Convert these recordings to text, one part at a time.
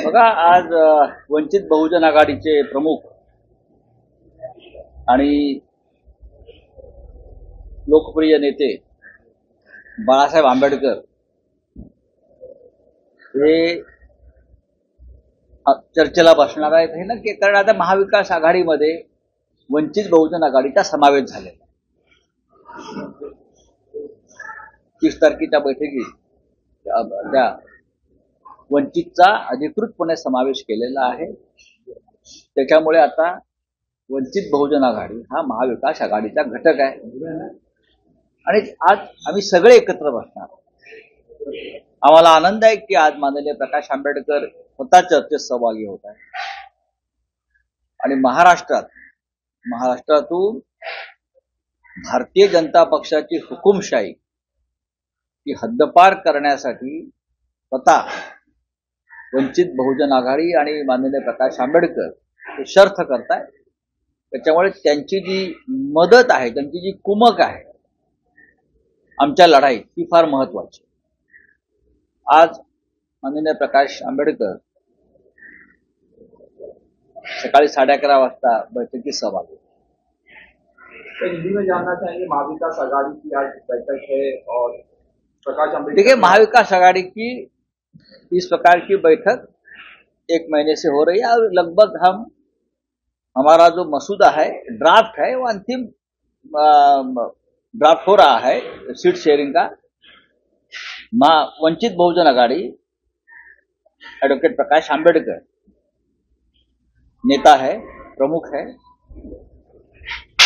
बघा, आज वंचित बहुजन आघाडीचे प्रमुख आणि लोकप्रिय नेते बाळासाहेब आंबेडकर हे चर्चेला बसणार आहेत. हे नक्की, कारण आता महाविकास आघाडीमध्ये वंचित बहुजन आघाडीचा समावेश झालेला. 30 तारखेच्या बैठकीत त्या वंचितचा अधिकृतपणे समावेश केलेला आहे. त्याच्यामुळे आता वंचित बहुजन आघाडी हा महाविकास आघाडीचा घटक आहे आणि आज आम्ही सगळे एकत्र बसणार. आम्हाला आनंद आहे की आज माननीय प्रकाश आंबेडकर स्वतः चर्चेत सहभागी होत आहे आणि महाराष्ट्रातून भारतीय जनता पक्षाची हुकुमशाही ही हद्दपार करण्यासाठी स्वतः वंचित बहुजन आघाडी आणि माननीय प्रकाश आंबेडकर हे शर्थ करतायत. त्याच्यामुळे त्यांची जी मदत आहे, त्यांची जी कुमक आहे आमच्या लढाईत, ती फार महत्वाची. आज माननीय प्रकाश आंबेडकर सकाळी 11:30 वाजता बैठकीत सहभागी. हिंदी में जानना चाहेंगे, महाविकास आघाड़ी की आज बैठक है और प्रकाश आंबेडकर, देखिए, महाविकास आघाड़ी की इस प्रकार की बैठक 1 महीने से हो रही है और लगभग हमारा जो मसूदा है, ड्राफ्ट है, वो अंतिम ड्राफ्ट हो रहा है सीट शेयरिंग का. वंचित बहुजन आघाड़ी एडवोकेट प्रकाश आंबेडकर नेता है, प्रमुख है.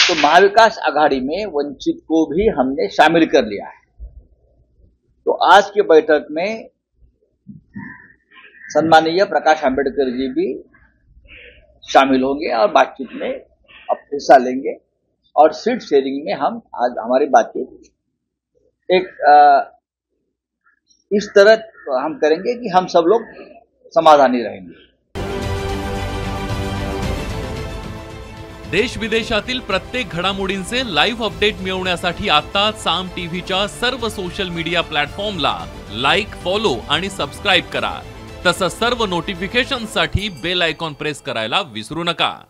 तो महाविकास आघाड़ी में वंचित को भी हमने शामिल कर लिया है. तो आज की बैठक में सम्मानीय प्रकाश आंबेडकर जी भी शामिल होंगे और बातचीत में अब हिस्सा लेंगे और सीट शेयरिंग में हम आज हमारी बातचीत एक इस तरह हम करेंगे कि हम सब लोग समाधानी रहेंगे. देश विदेशातील प्रत्येक घडामोडींचे लाईव्ह अपडेट मिळवण्यासाठी आता साम टीव्हीच्या सर्व सोशल मीडिया प्लॅटफॉर्मला लाईक, फॉलो आणि सबस्क्राइब करा. तसंच सर्व नोटिफिकेशनसाठी बेल आयकॉन प्रेस करायला विसरू नका.